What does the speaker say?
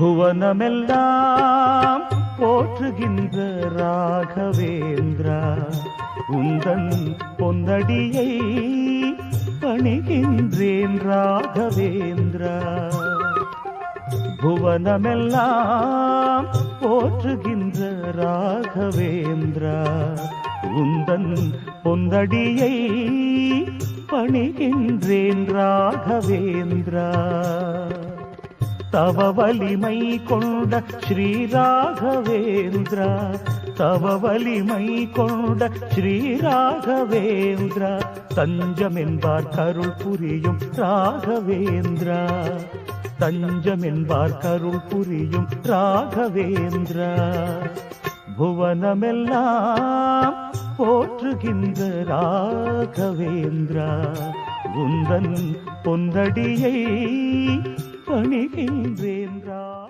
புவனமெல்லாம் போற்றுகின்ற ராகவேந்திரா உந்தன் பொன்னடியை பணிகின்றேன் ராகவேந்திரா. புவனமெல்லாம் போற்றுகின்ற ராகவேந்திரா உந்தன் பொன்னடியை பணிகின்றேன் ராகவேந்திரா. தவ வலிமை கொண்ட ஸ்ரீ ராகவேந்திரா தவ வலிமை கொண்ட ஸ்ரீ ராகவேந்திரா தஞ்சம் என்பார் கருள் புரியும் ராகவேந்திரா தஞ்சம் என்பார் கருள் புரியும் ராகவேந்திரா. புவனமெல்லாம் போற்றுகின்ற ராகவேந்திரா உந்தன் பொன்னடியை பணிகின்றேன்.